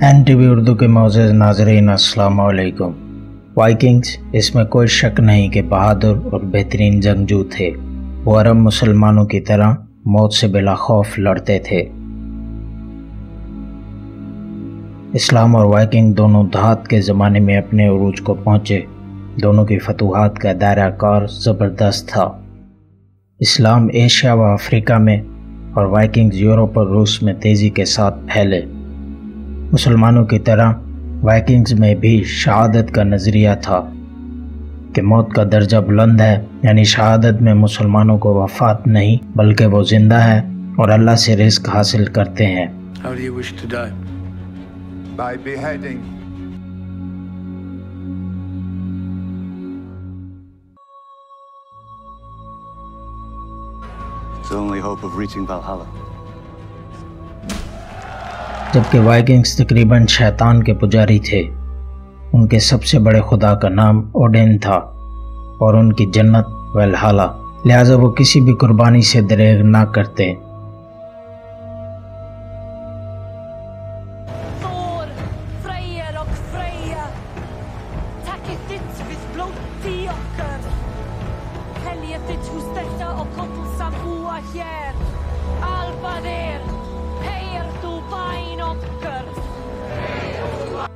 NTV Urdu के मौजूद नाज़रीन अस्सलाम वालेकुम। वाइकिंग्स, इसमें कोई शक नहीं कि बहादुर और बेहतरीन जंगजू थे। वो अरब मुसलमानों की तरह मौत से बिला खौफ लड़ते थे। इस्लाम और वाइकिंग दोनों धात के ज़माने में अपने उरूज को पहुँचे। दोनों की फतूहात का दायरा कार ज़बरदस्त था। इस्लाम एशिया व अफ्रीका में और वाइकिंग्स यूरोप और रूस में तेज़ी के साथ फैले। मुसलमानों की तरह वाइकिंग्स में भी शहादत का नज़रिया था कि मौत का दर्जा बुलंद है, यानी शहादत में मुसलमानों को वफात नहीं बल्कि वो जिंदा है और अल्लाह से रिज़्क हासिल करते हैं। How do you wish to die? By beheading. It's the only hope of reaching Valhalla. जबकि वाइकिंग्स तकरीबन शैतान के पुजारी थे। उनके सबसे बड़े खुदा का नाम ओडिन था और उनकी जन्नत वैल्हाला, लिहाजा वो किसी भी कुर्बानी से दरेग ना करते।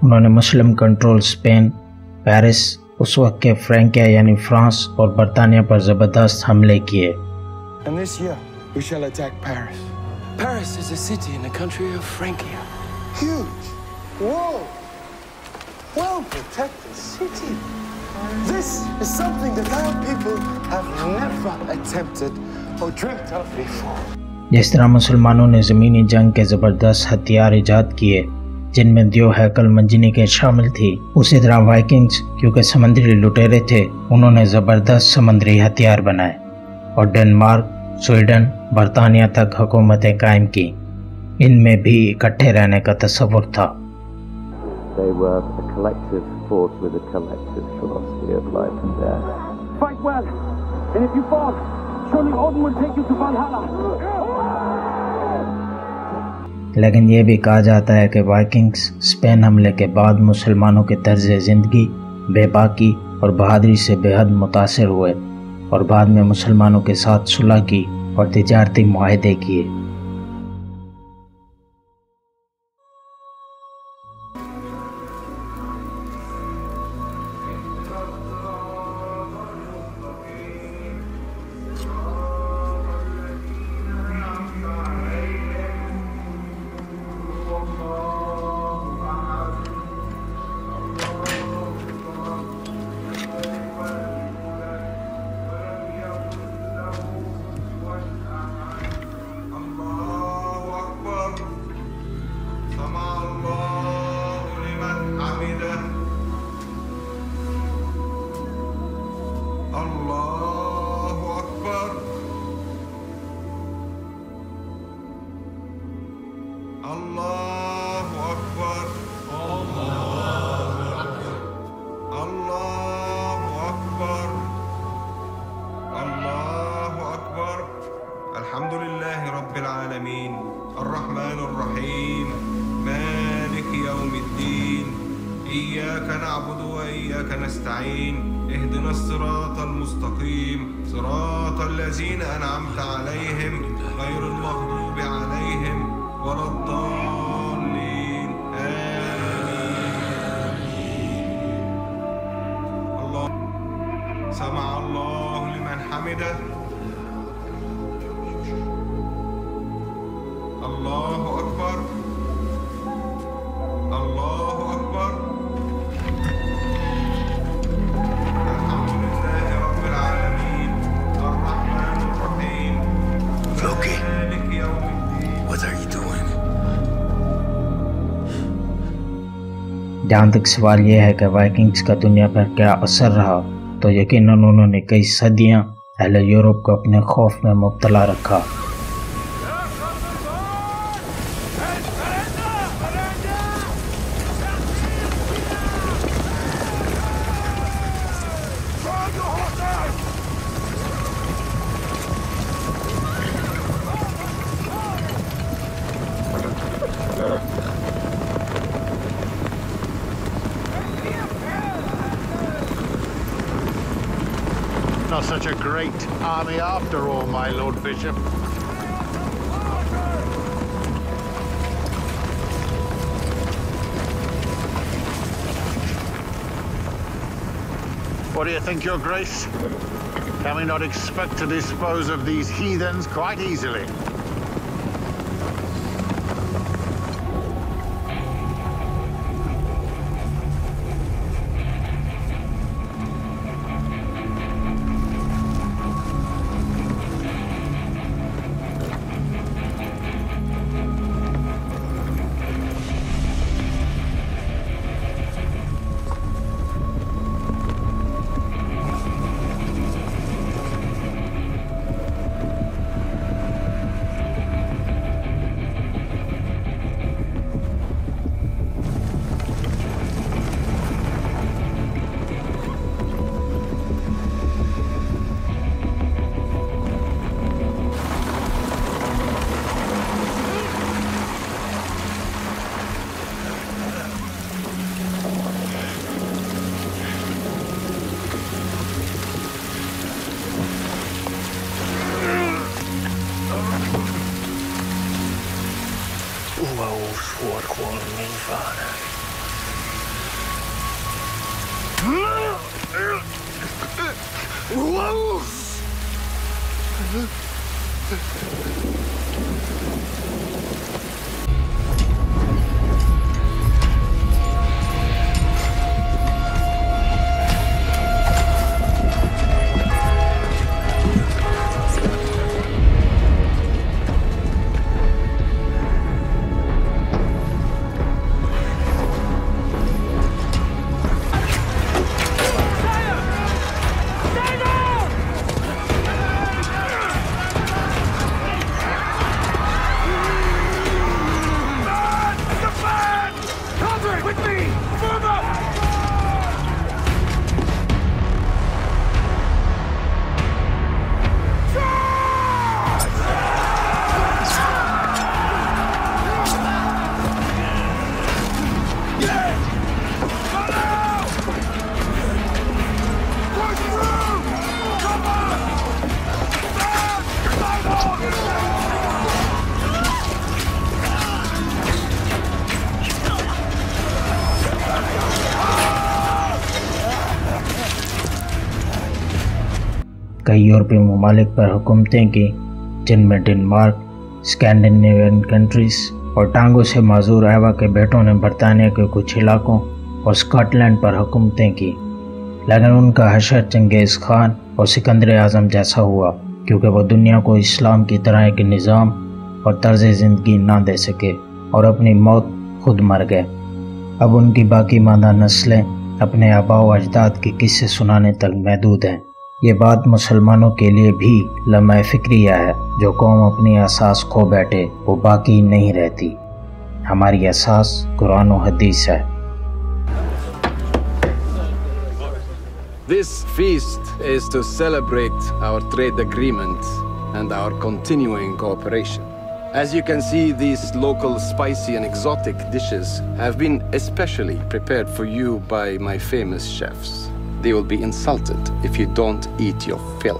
उन्होंने मुस्लिम कंट्रोल स्पेन, पेरिस, उस वक्त के फ्रैंकिया यानी फ्रांस और बरतानिया पर ज़बरदस्त हमले किए। And this year we shall attack Paris. Paris is a city in the country of Frankia. Huge, whoa, well-protected city. This is something that our people have never attempted or dreamt of before. जिस तरह मुसलमानों ने ज़मीनी जंग के ज़बरदस्त हथियार इजाद किए जिनमें दियो हैकल मंजनी शामिल थी, उसी तरह वाइकिंग्स क्योंकि समुद्री लुटेरे थे, उन्होंने ज़बरदस्त समुद्री हथियार बनाए और डेनमार्क, स्वीडन, बरतानिया तक हुकूमतें कायम की। इनमें भी इकट्ठे रहने का तस्वुर था। They were a collective force with a collective philosophy of life and death. Fight well, and if you fall, surely Odin will take you to Valhalla. लेकिन ये भी कहा जाता है कि वाइकिंग्स स्पेन हमले के बाद मुसलमानों के तर्ज ज़िंदगी, बेबाकी और बहादुरी से बेहद मुतासिर हुए और बाद में मुसलमानों के साथ सुलह की और तिजारती मुआहदे किए। अल्हम्दुलिल्लाहि रब्बिल आलमीन अर्रहमानिर रहीम मालिकि यौमिद्दीन इय्याका नअबुदु व इय्याका नस्तईन इहदिनस सिरातल मुस्तकीम सिरातल लज़ीना अनअमता अलैहिम गैरिल मग़दूबि अलैहिम वलद्दाल्लीन आमीन। अल्लाह समा अल्लाहु लिमन हमिदह। अल्लाहु अकबर, अल्लाहु अकबर। अल्हम्दुलिल्लाहि रब्बिल आलमीन अर्रहमानिर रहीम Loki, मालिकि यौमिद्दीन। what are you doing? जहाँ तक सवाल यह है कि वाइकिंग्स का दुनिया पर क्या असर रहा, तो यकीनन उन्होंने कई सदियाँ अहले यूरोप को अपने खौफ में मुब्तला रखा। not such a great army after all, my Lord Bishop. What do you think, Your Grace? Can we not expect to dispose of these heathens quite easily? कई यूरोपीय ममालिक पर हुकूमतें की, जिनमें डेनमार्क, स्कैंडिनेवियन कंट्रीज और टांगों से माजूर एवा के बेटों ने बरतानिया के कुछ इलाकों और स्कॉटलैंड पर हुकूमतें की, लेकिन उनका हशर चंगेज़ खान और सिकंदर आज़म जैसा हुआ, क्योंकि वह दुनिया को इस्लाम की तरह के निज़ाम और तर्ज ज़िंदगी ना दे सके और अपनी मौत खुद मर गए। अब उनकी बाकी मादा नस्लें अपने आबा व अजदाद के किस्से सुनाने तक महदूद हैं। ये बात मुसलमानों के लिए भी लम्हा फ़िक्रिया है। जो कौम अपनी असास खो बैठे वो बाकी नहीं रहती। हमारी असास कुरान और हदीस है। This feast is to celebrate our trade agreement and our continuing cooperation. As you can see, these local spicy and exotic dishes have been especially prepared for you by my famous chefs. They will be insulted if you don't eat your fill.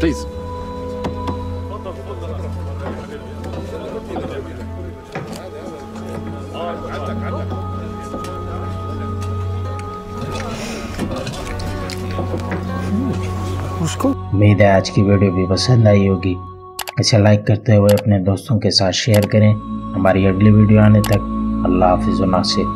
Please. उम्मीद है आज की video भी पसंद आई होगी। इसे like करते हुए अपने दोस्तों के साथ शेयर करें। हमारी अगली वीडियो आने तक अल्लाह हाफिज़ व नासिर।